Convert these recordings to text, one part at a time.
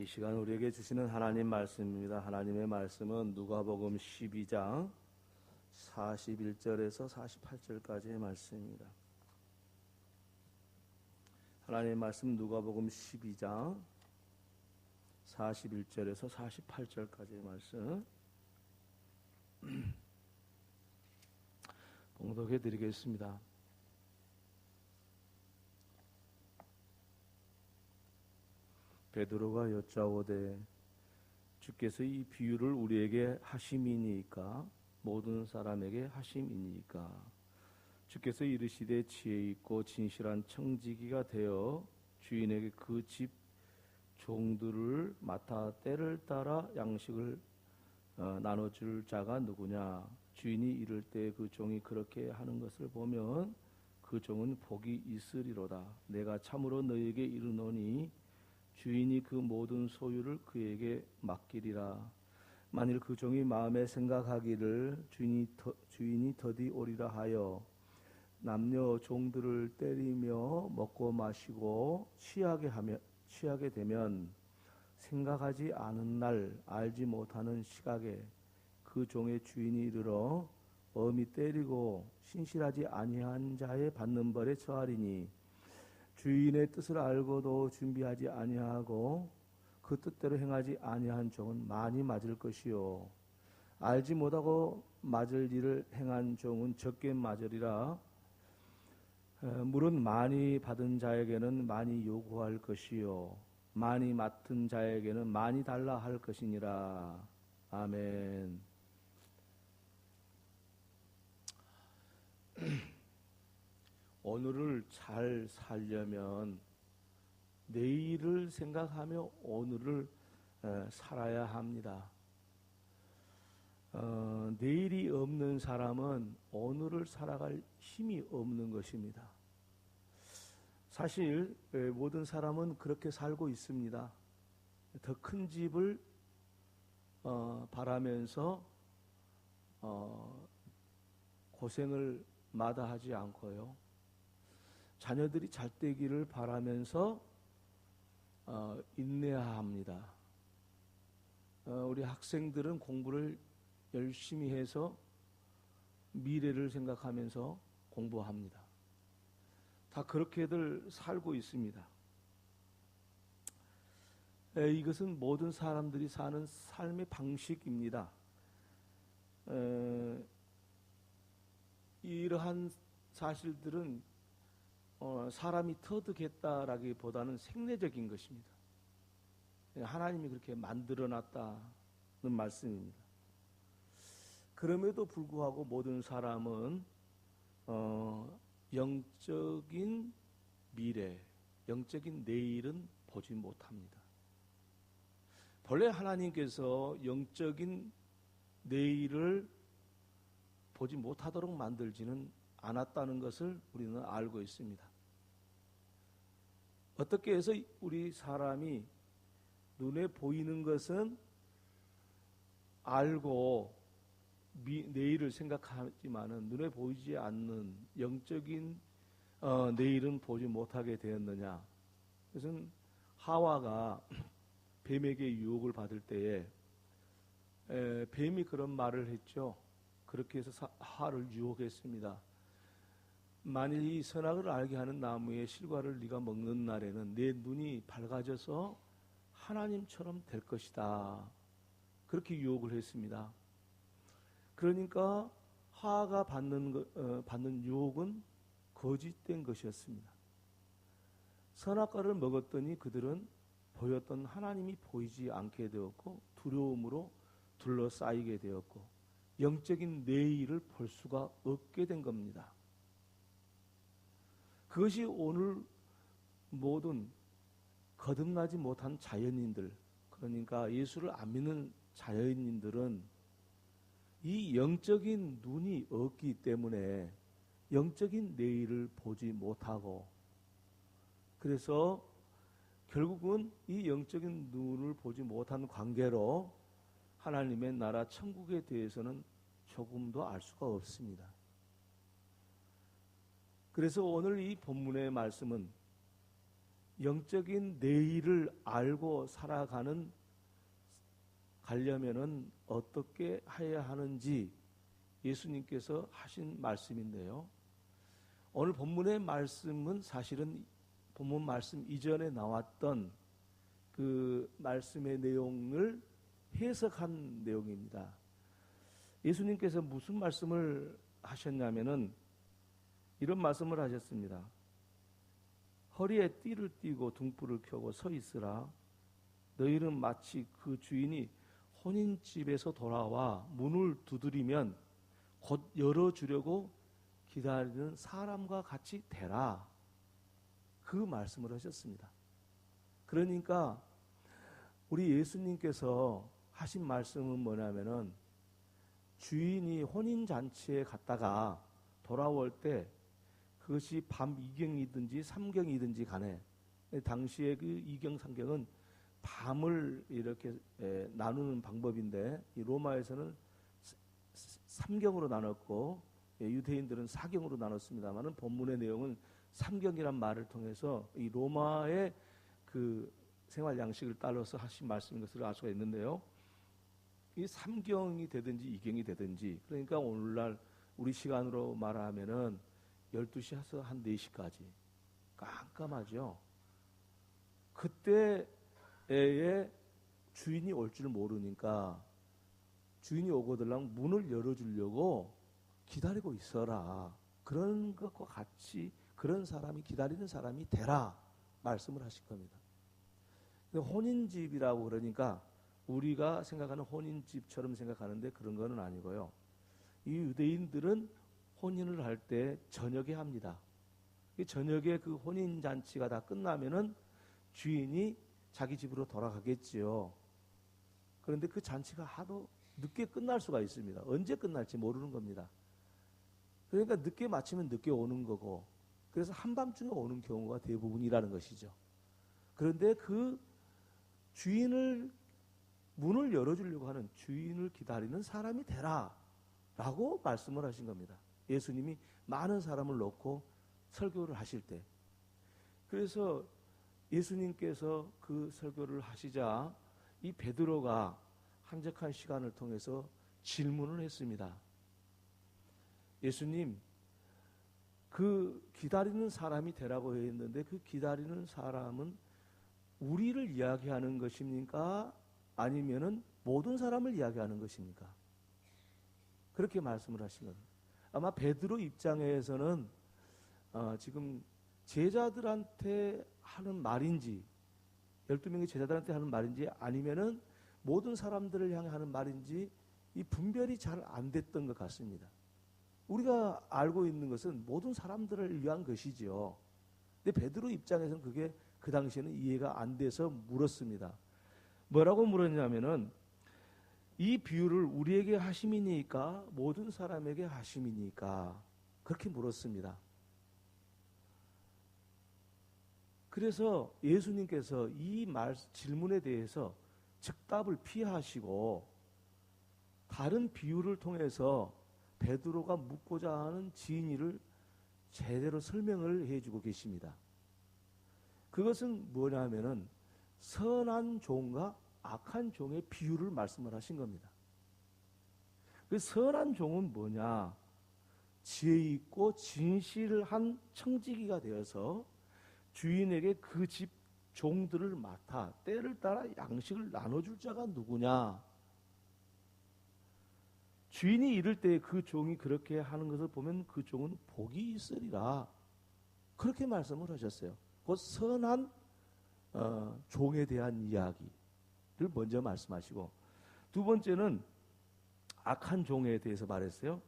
이 시간 우리에게 주시는 하나님 말씀입니다. 하나님의 말씀은 누가복음 12장 41절에서 48절까지의 말씀입니다. 하나님의 말씀 누가복음 12장 41절에서 48절까지의 말씀 봉독해 드리겠습니다. 베드로가 여짜오되 주께서 이 비유를 우리에게 하심이니까 모든 사람에게 하심이니까 주께서 이르시되 지혜 있고 진실한 청지기가 되어 주인에게 그 집 종들을 맡아 때를 따라 양식을 나눠줄 자가 누구냐. 주인이 이를 때 그 종이 그렇게 하는 것을 보면 그 종은 복이 있으리로다. 내가 참으로 너희에게 이르노니 주인이 그 모든 소유를 그에게 맡기리라. 만일 그 종이 마음에 생각하기를 주인이 더디 오리라 하여 남녀 종들을 때리며 먹고 마시고 취하게 되면 생각하지 않은 날 알지 못하는 시각에 그 종의 주인이 이르러 엄히 때리고 신실하지 아니한 자의 받는 벌에 처하리니 주인의 뜻을 알고도 준비하지 아니하고 그 뜻대로 행하지 아니한 종은 많이 맞을 것이요 알지 못하고 맞을 일을 행한 종은 적게 맞으리라. 물은 많이 받은 자에게는 많이 요구할 것이요 많이 맡은 자에게는 많이 달라 할 것이니라. 아멘. 오늘을 잘 살려면 내일을 생각하며 오늘을 살아야 합니다. 내일이 없는 사람은 오늘을 살아갈 힘이 없는 것입니다. 사실 모든 사람은 그렇게 살고 있습니다. 더 큰 집을 바라면서 고생을 마다하지 않고요. 자녀들이 잘 되기를 바라면서 인내합니다. 우리 학생들은 공부를 열심히 해서 미래를 생각하면서 공부합니다. 다 그렇게들 살고 있습니다. 이것은 모든 사람들이 사는 삶의 방식입니다. 이러한 사실들은 사람이 터득했다라기보다는 생리적인 것입니다. 하나님이 그렇게 만들어놨다는 말씀입니다. 그럼에도 불구하고 모든 사람은 영적인 미래, 영적인 내일은 보지 못합니다. 본래 하나님께서 영적인 내일을 보지 못하도록 만들지는 않았다는 것을 우리는 알고 있습니다. 어떻게 해서 우리 사람이 눈에 보이는 것은 알고 내일을 생각하지만은 눈에 보이지 않는 영적인 내일은 보지 못하게 되었느냐. 그것은 하와가 뱀에게 유혹을 받을 때에 뱀이 그런 말을 했죠. 그렇게 해서 하와를 유혹했습니다. 만일 이 선악을 알게 하는 나무의 실과를 네가 먹는 날에는 내 눈이 밝아져서 하나님처럼 될 것이다. 그렇게 유혹을 했습니다. 그러니까 하와가 받는 유혹은 거짓된 것이었습니다. 선악과를 먹었더니 그들은 보였던 하나님이 보이지 않게 되었고 두려움으로 둘러싸이게 되었고 영적인 내일을 볼 수가 없게 된 겁니다. 그것이 오늘 모든 거듭나지 못한 자연인들, 그러니까 예수를 안 믿는 자연인들은 이 영적인 눈이 없기 때문에 영적인 내일을 보지 못하고, 그래서 결국은 이 영적인 눈을 보지 못한 관계로 하나님의 나라 천국에 대해서는 조금도 알 수가 없습니다. 그래서 오늘 이 본문의 말씀은 영적인 내일을 알고 가려면은 어떻게 해야 하는지 예수님께서 하신 말씀인데요. 오늘 본문의 말씀은 사실은 본문 말씀 이전에 나왔던 그 말씀의 내용을 해석한 내용입니다. 예수님께서 무슨 말씀을 하셨냐면은 이런 말씀을 하셨습니다. 허리에 띠를 띠고 등불을 켜고 서 있으라. 너희는 마치 그 주인이 혼인집에서 돌아와 문을 두드리면 곧 열어주려고 기다리는 사람과 같이 되라. 그 말씀을 하셨습니다. 그러니까 우리 예수님께서 하신 말씀은 뭐냐면은 주인이 혼인잔치에 갔다가 돌아올 때 그것이 밤 2경이든지 3경이든지 간에 당시에 그 2경, 3경은 밤을 이렇게 나누는 방법인데 이 로마에서는 3경으로 나눴고 유대인들은 4경으로 나눴습니다만 본문의 내용은 3경이란 말을 통해서 이 로마의 그 생활 양식을 따라서 하신 말씀인 것을 알 수가 있는데요. 이 3경이 되든지 2경이 되든지 그러니까 오늘날 우리 시간으로 말하면은 12시에서 한 4시까지 깜깜하죠. 그때에 주인이 올 줄 모르니까 주인이 오거들랑 문을 열어주려고 기다리고 있어라. 그런 것과 같이 그런 사람이 기다리는 사람이 되라 말씀을 하실 겁니다. 혼인집이라고 그러니까 우리가 생각하는 혼인집처럼 생각하는데 그런 거는 아니고요. 이 유대인들은 혼인을 할 때 저녁에 합니다. 저녁에 그 혼인잔치가 다 끝나면은 주인이 자기 집으로 돌아가겠지요. 그런데 그 잔치가 하도 늦게 끝날 수가 있습니다. 언제 끝날지 모르는 겁니다. 그러니까 늦게 마치면 늦게 오는 거고 그래서 한밤중에 오는 경우가 대부분이라는 것이죠. 그런데 그 문을 열어주려고 하는 주인을 기다리는 사람이 되라 라고 말씀을 하신 겁니다. 예수님이 많은 사람을 놓고 설교를 하실 때. 그래서 예수님께서 그 설교를 하시자 이 베드로가 한적한 시간을 통해서 질문을 했습니다. 예수님, 그 기다리는 사람이 되라고 했는데 그 기다리는 사람은 우리를 이야기하는 것입니까? 아니면은 모든 사람을 이야기하는 것입니까? 그렇게 말씀을 하신 겁니다. 아마 베드로 입장에서는 지금 제자들한테 하는 말인지 12명의 제자들한테 하는 말인지 아니면은 모든 사람들을 향해 하는 말인지 이 분별이 잘 안 됐던 것 같습니다. 우리가 알고 있는 것은 모든 사람들을 위한 것이지요. 근데 베드로 입장에서는 그게 그 당시에는 이해가 안 돼서 물었습니다. 뭐라고 물었냐면은 이 비유를 우리에게 하심이니까 모든 사람에게 하심이니까 그렇게 물었습니다. 그래서 예수님께서 이 질문에 대해서 즉답을 피하시고 다른 비유를 통해서 베드로가 묻고자 하는 진의를 제대로 설명을 해주고 계십니다. 그것은 뭐냐면은 선한 종과 악한 종의 비유를 말씀을 하신 겁니다. 그 선한 종은 뭐냐? 지혜 있고 진실한 청지기가 되어서 주인에게 그 집 종들을 맡아 때를 따라 양식을 나눠줄 자가 누구냐? 주인이 이를 때 그 종이 그렇게 하는 것을 보면 그 종은 복이 있으리라. 그렇게 말씀을 하셨어요. 곧 선한 종에 대한 이야기를 먼저 말씀하시고 두 번째는 악한 종에 대해서 말했어요.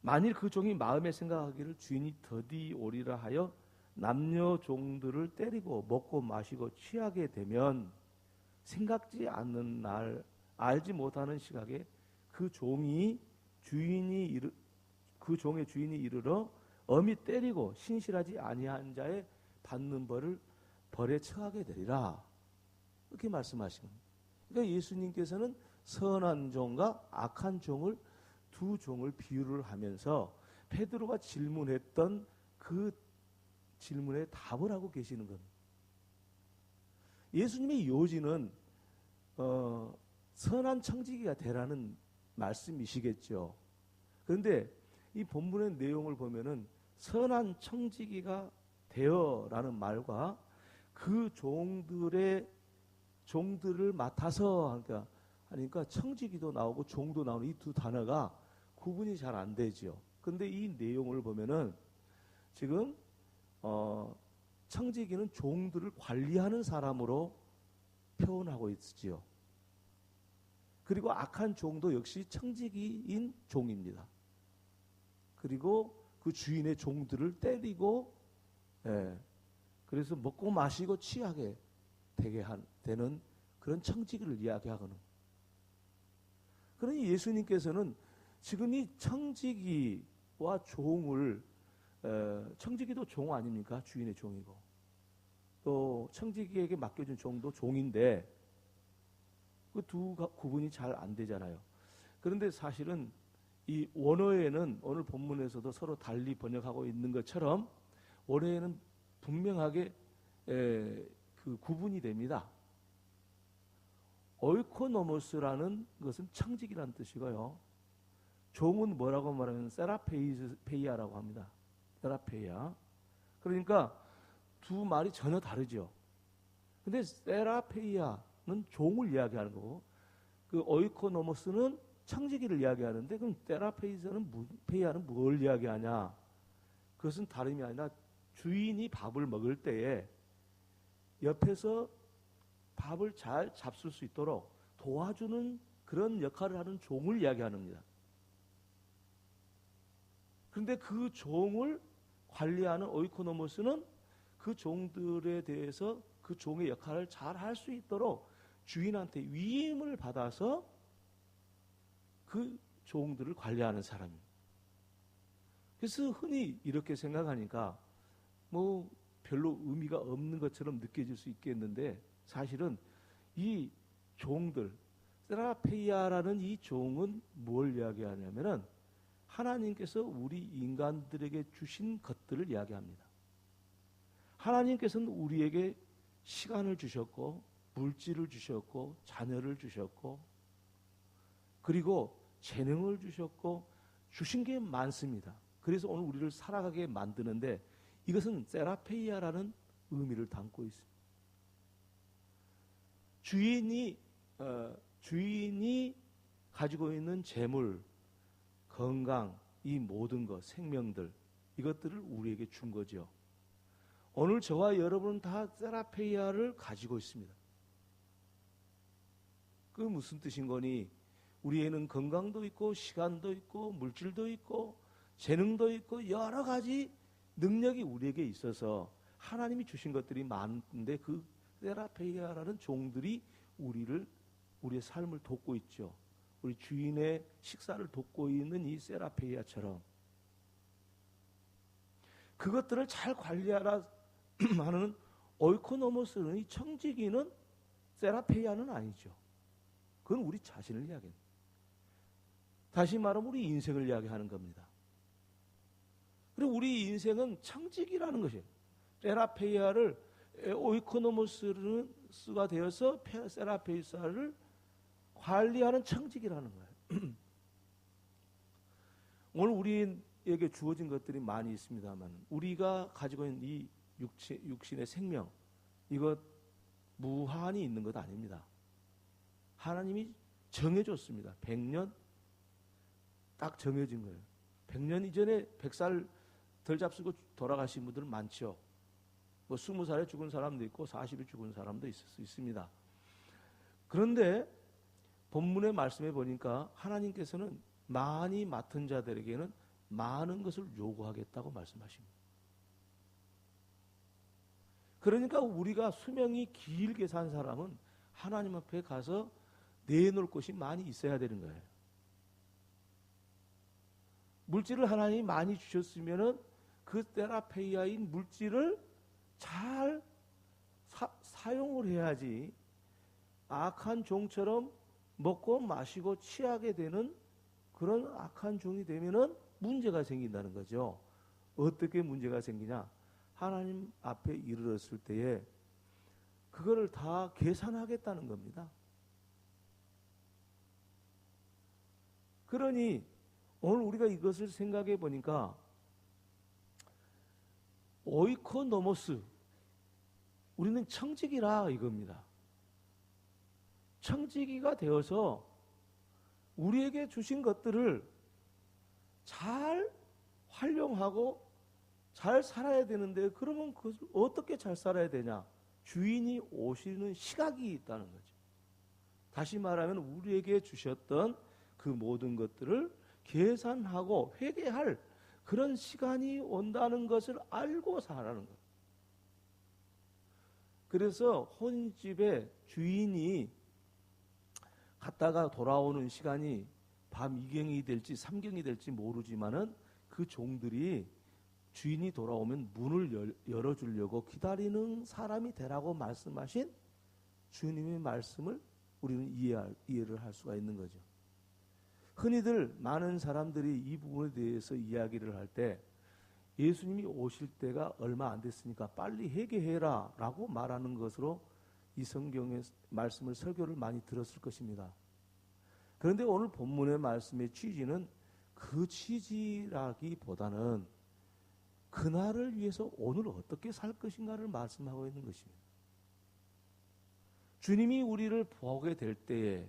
만일 그 종이 마음에 생각하기를 주인이 더디 오리라 하여 남녀 종들을 때리고 먹고 마시고 취하게 되면 생각지 않는 날 알지 못하는 시각에 그 종의 주인이 이르러 엄히 때리고 신실하지 아니한 자의 받는 벌에 처하게 되리라. 이렇게 말씀하신 겁니다. 그러니까 예수님께서는 선한 종과 악한 종을 두 종을 비유를 하면서 베드로가 질문했던 그 질문에 답을 하고 계시는 겁니다. 예수님의 요지는 선한 청지기가 되라는 말씀이시겠죠. 그런데 이 본문의 내용을 보면은 선한 청지기가 되어라는 말과 그 종들을 맡아서 하니까 청지기도 나오고 종도 나오는 이 두 단어가 구분이 잘 안 되죠. 근데 이 내용을 보면은 지금 청지기는 종들을 관리하는 사람으로 표현하고 있지요. 그리고 악한 종도 역시 청지기인 종입니다. 그리고 그 주인의 종들을 때리고, 그래서 먹고 마시고 취하게 되는 그런 청지기를 이야기하거든. 그러니 예수님께서는 지금 이 청지기와 종을, 청지기도 종 아닙니까? 주인의 종이고, 또 청지기에게 맡겨준 종도 종인데 그 두 구분이 잘 안 되잖아요. 그런데 사실은 이 원어에는 오늘 본문에서도 서로 달리 번역하고 있는 것처럼 원어에는 분명하게 그 구분이 됩니다. 오이코노모스라는 것은 청지기라는 뜻이고요. 종은 뭐라고 말하면 세라페이아라고 합니다. 세라페이아. 그러니까 두 말이 전혀 다르죠. 근데 세라페이아는 종을 이야기하는 거고, 그 오이코노모스는 청지기를 이야기하는데, 그럼 페이아는 뭘 이야기하냐? 그것은 다름이 아니라 주인이 밥을 먹을 때에 옆에서 밥을 잘 잡술 수 있도록 도와주는 그런 역할을 하는 종을 이야기하는 겁니다. 그런데 그 종을 관리하는 오이코노모스는 그 종들에 대해서 그 종의 역할을 잘 할 수 있도록 주인한테 위임을 받아서 그 종들을 관리하는 사람입니다. 그래서 흔히 이렇게 생각하니까 뭐 별로 의미가 없는 것처럼 느껴질 수 있겠는데, 사실은 이 종들, 세라페이아라는 이 종은 뭘 이야기하냐면은 하나님께서 우리 인간들에게 주신 것들을 이야기합니다. 하나님께서는 우리에게 시간을 주셨고, 물질을 주셨고, 자녀를 주셨고, 그리고 재능을 주셨고, 주신 게 많습니다. 그래서 오늘 우리를 살아가게 만드는데 이것은 세라페이아라는 의미를 담고 있습니다. 주인이 가지고 있는 재물, 건강, 이 모든 것, 생명들, 이것들을 우리에게 준 거죠. 오늘 저와 여러분은 다 세라페이아를 가지고 있습니다. 그 무슨 뜻인 거니? 우리에는 건강도 있고, 시간도 있고, 물질도 있고, 재능도 있고, 여러 가지 능력이 우리에게 있어서 하나님이 주신 것들이 많은데, 그 세라페이아라는 종들이 우리의 삶을 돕고 있죠. 우리 주인의 식사를 돕고 있는 이 세라페이아처럼 그것들을 잘 관리하라 하는 오이코노모스는, 이 청지기는 세라페이아는 아니죠. 그건 우리 자신을 이야기합니다. 다시 말하면 우리 인생을 이야기하는 겁니다. 그리고 우리 인생은 청지기라는 것이에요. 세라페이아를 오이코노모스가 되어서 세라페이아를 관리하는 청지기라는 거예요. 오늘 우리에게 주어진 것들이 많이 있습니다만, 우리가 가지고 있는 이 육신의 생명, 이것 무한히 있는 것 아닙니다. 하나님이 정해줬습니다. 100년 딱 정해진 거예요. 100년 이전에 100살 덜 잡수고 돌아가신 분들 많죠. 뭐 20살에 죽은 사람도 있고 40에 죽은 사람도 있을 수 있습니다. 그런데 본문의 말씀에 보니까 하나님께서는 많이 맡은 자들에게는 많은 것을 요구하겠다고 말씀하십니다. 그러니까 우리가 수명이 길게 산 사람은 하나님 앞에 가서 내놓을 것이 많이 있어야 되는 거예요. 물질을 하나님이 많이 주셨으면은 그 세라페이아인 물질을 잘 사용을 해야지, 악한 종처럼 먹고 마시고 취하게 되는 그런 악한 종이 되면은 문제가 생긴다는 거죠. 어떻게 문제가 생기냐? 하나님 앞에 이르렀을 때에 그거를 다 계산하겠다는 겁니다. 그러니 오늘 우리가 이것을 생각해 보니까 오이코노모스, 우리는 청지기라 이겁니다. 청지기가 되어서 우리에게 주신 것들을 잘 활용하고 잘 살아야 되는데, 그러면 그것을 어떻게 잘 살아야 되냐? 주인이 오시는 시각이 있다는 거죠. 다시 말하면 우리에게 주셨던 그 모든 것들을 계산하고 회개할 그런 시간이 온다는 것을 알고 살아가는 거예요. 그래서 혼인집에 주인이 갔다가 돌아오는 시간이 밤 2경이 될지 3경이 될지 모르지만은 그 종들이 주인이 돌아오면 문을 열어주려고 기다리는 사람이 되라고 말씀하신 주님의 말씀을 우리는 이해를 할 수가 있는 거죠. 흔히들 많은 사람들이 이 부분에 대해서 이야기를 할 때 예수님이 오실 때가 얼마 안 됐으니까 빨리 회개해라 라고 말하는 것으로 이 성경의 말씀을, 설교를 많이 들었을 것입니다. 그런데 오늘 본문의 말씀의 취지는 그 취지라기보다는 그날을 위해서 오늘 어떻게 살 것인가를 말씀하고 있는 것입니다. 주님이 우리를 보게 될 때에,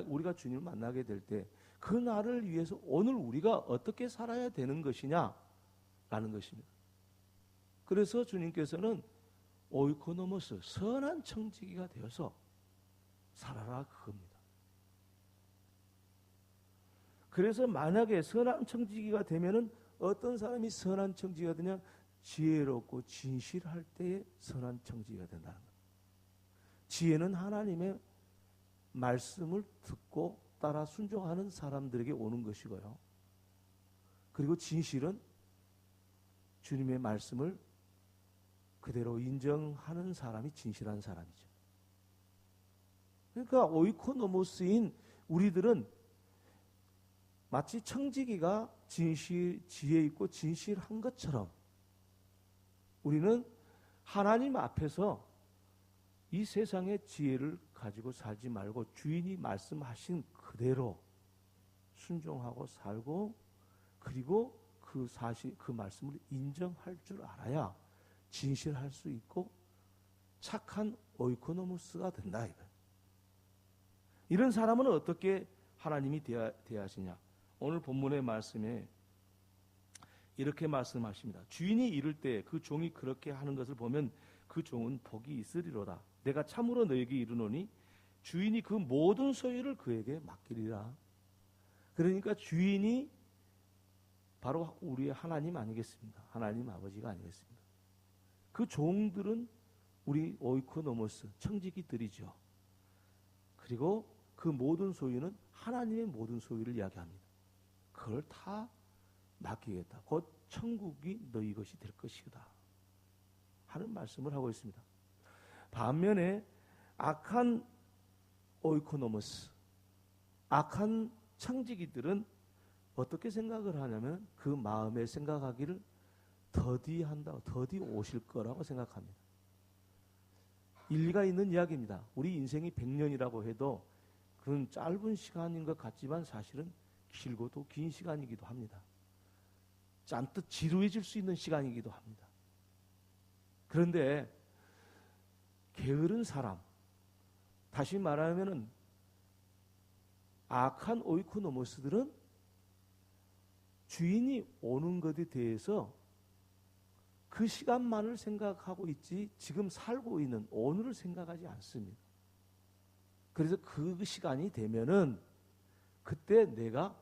우리가 주님을 만나게 될 때 그 날을 위해서 오늘 우리가 어떻게 살아야 되는 것이냐라는 것입니다. 그래서 주님께서는 오이코노모스, 선한 청지기가 되어서 살아라 그겁니다. 그래서 만약에 선한 청지기가 되면은 어떤 사람이 선한 청지기가 되냐? 지혜롭고 진실할 때에 선한 청지기가 된다는 거예요. 지혜는 하나님의 말씀을 듣고 따라 순종하는 사람들에게 오는 것이고요. 그리고 진실은 주님의 말씀을 그대로 인정하는 사람이 진실한 사람이죠. 그러니까 오이코노모스인 우리들은 마치 청지기가 지혜 있고 진실한 것처럼 우리는 하나님 앞에서 이 세상의 지혜를 가지고 살지 말고 주인이 말씀하신 그대로 순종하고 살고, 그리고 그 사실, 그 말씀을 인정할 줄 알아야 진실할 수 있고 착한 오이코노모스가 된다 이거예요. 이런 사람은 어떻게 하나님이 대하시냐? 오늘 본문의 말씀에 이렇게 말씀하십니다. 주인이 이를 때 그 종이 그렇게 하는 것을 보면 그 종은 복이 있으리로다. 내가 참으로 너에게 이르노니 주인이 그 모든 소유를 그에게 맡기리라. 그러니까 주인이 바로 우리의 하나님 아니겠습니까? 하나님 아버지가 아니겠습니까? 그 종들은 우리 오이코노모스, 청지기들이죠. 그리고 그 모든 소유는 하나님의 모든 소유를 이야기합니다. 그걸 다 맡기겠다. 곧 천국이 너희 것이 될 것이다 하는 말씀을 하고 있습니다. 반면에 악한 오이코노모스, 악한 청지기들은 어떻게 생각을 하냐면 그 마음에 생각하기를 더디한다, 더디 오실 거라고 생각합니다. 일리가 있는 이야기입니다. 우리 인생이 100년이라고 해도 그건 짧은 시간인 것 같지만 사실은 길고도 긴 시간이기도 합니다. 잔뜩 지루해질 수 있는 시간이기도 합니다. 그런데 게으른 사람, 다시 말하면은 악한 오이코노모스들은 주인이 오는 것에 대해서 그 시간만을 생각하고 있지 지금 살고 있는 오늘을 생각하지 않습니다. 그래서 그 시간이 되면은 그때 내가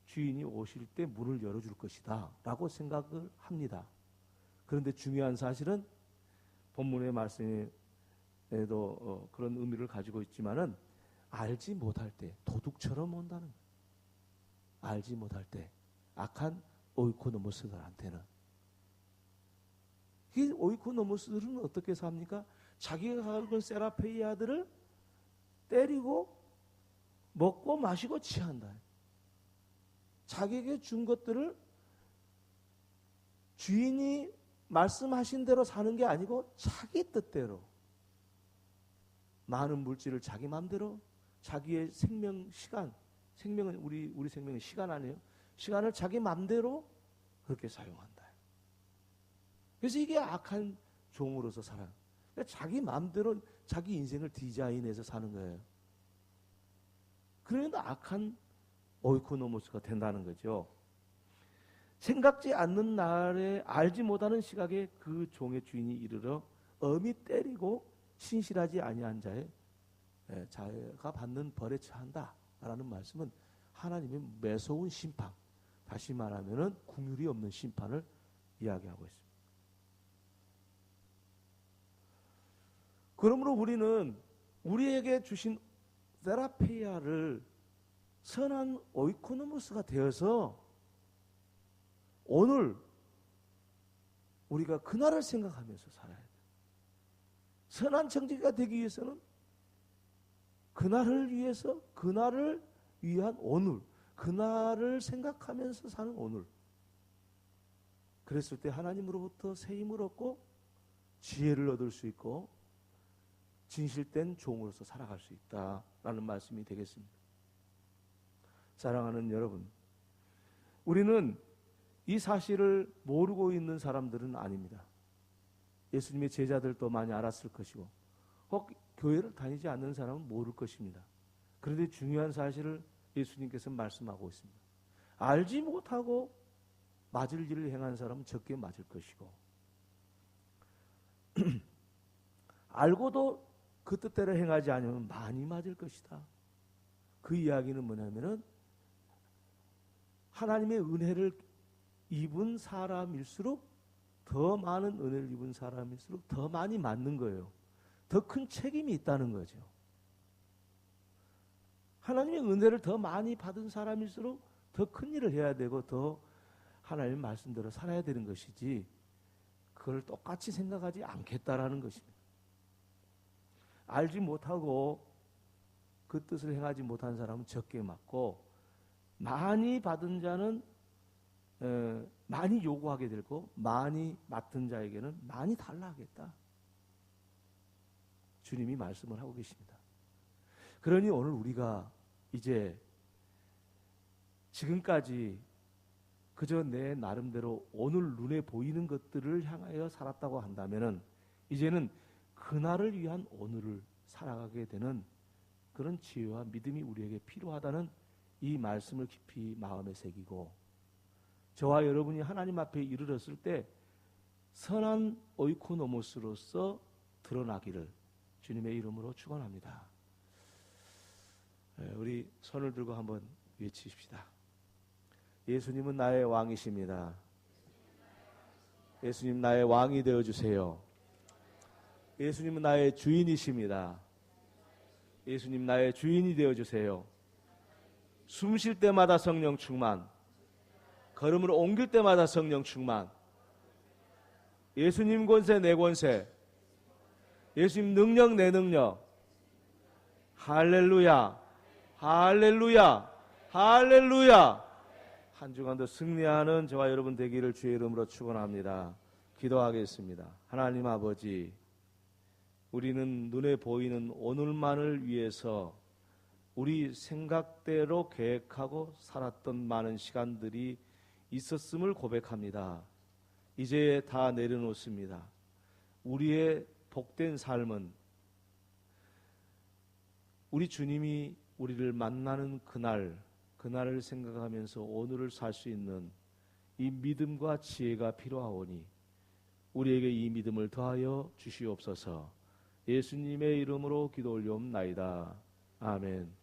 주인이 오실 때 문을 열어줄 것이다 라고 생각을 합니다. 그런데 중요한 사실은 본문의 말씀에도 그런 의미를 가지고 있지만은 알지 못할 때 도둑처럼 온다는 거예요. 알지 못할 때 악한 오이코노모스들한테는. 이 오이코노모스들은 어떻게 삽니까? 자기가 가진 세라페이 아들을 때리고 먹고 마시고 취한다. 자기에게 준 것들을 주인이 말씀하신 대로 사는 게 아니고 자기 뜻대로 많은 물질을 자기 마음대로 자기의 생명, 시간, 생명은 우리 생명은 시간 아니에요? 시간을 자기 마음대로 그렇게 사용한다. 그래서 이게 악한 종으로서 살아요. 그러니까 자기 마음대로 자기 인생을 디자인해서 사는 거예요. 그러면 악한 오이코노모스가 된다는 거죠. 생각지 않는 날에 알지 못하는 시각에 그 종의 주인이 이르러 엄히 때리고 신실하지 아니한 자가 받는 벌에 처한다라는 말씀은 하나님의 매서운 심판, 다시 말하면은 긍휼이 없는 심판을 이야기하고 있습니다. 그러므로 우리는 우리에게 주신 세라페이아를 선한 오이코노모스가 되어서 오늘 우리가 그날을 생각하면서 살아야 돼요. 선한 정직이가 되기 위해서는 그날을 위해서, 그날을 위한 오늘, 그날을 생각하면서 사는 오늘. 그랬을 때 하나님으로부터 새 힘을 얻고 지혜를 얻을 수 있고 진실된 종으로서 살아갈 수 있다라는 말씀이 되겠습니다. 사랑하는 여러분, 우리는 이 사실을 모르고 있는 사람들은 아닙니다. 예수님의 제자들도 많이 알았을 것이고 혹 교회를 다니지 않는 사람은 모를 것입니다. 그런데 중요한 사실을 예수님께서 말씀하고 있습니다. 알지 못하고 맞을 일을 행한 사람은 적게 맞을 것이고 알고도 그 뜻대로 행하지 않으면 많이 맞을 것이다. 그 이야기는 뭐냐면은 하나님의 은혜를 입은 사람일수록, 더 많은 은혜를 입은 사람일수록 더 많이 맞는 거예요. 더 큰 책임이 있다는 거죠. 하나님의 은혜를 더 많이 받은 사람일수록 더 큰 일을 해야 되고 더 하나님의 말씀대로 살아야 되는 것이지, 그걸 똑같이 생각하지 않겠다라는 것입니다. 알지 못하고 그 뜻을 행하지 못한 사람은 적게 맞고, 많이 받은 자는 많이 요구하게 되고, 많이 맡은 자에게는 많이 달라 하겠다. 주님이 말씀을 하고 계십니다. 그러니 오늘 우리가 이제 지금까지 그저 내 나름대로 오늘 눈에 보이는 것들을 향하여 살았다고 한다면은 이제는 그날을 위한 오늘을 살아가게 되는 그런 지혜와 믿음이 우리에게 필요하다는 이 말씀을 깊이 마음에 새기고, 저와 여러분이 하나님 앞에 이르렀을 때 선한 오이코노모스로서 드러나기를 주님의 이름으로 축원합니다. 우리 손을 들고 한번 외치십시다. 예수님은 나의 왕이십니다. 예수님 나의 왕이 되어주세요. 예수님은 나의 주인이십니다. 예수님 나의 주인이 되어주세요. 숨 쉴 때마다 성령 충만, 걸음을 옮길 때마다 성령 충만, 예수님 권세 내 권세, 예수님 능력 내 능력, 할렐루야, 할렐루야, 할렐루야. 한 주간도 승리하는 저와 여러분 되기를 주의 이름으로 축원합니다. 기도하겠습니다. 하나님 아버지, 우리는 눈에 보이는 오늘만을 위해서 우리 생각대로 계획하고 살았던 많은 시간들이 있었음을 고백합니다. 이제 다 내려놓습니다. 우리의 복된 삶은 우리 주님이 우리를 만나는 그날을 생각하면서 오늘을 살 수 있는 이 믿음과 지혜가 필요하오니 우리에게 이 믿음을 더하여 주시옵소서. 예수님의 이름으로 기도 올려옵나이다. 아멘.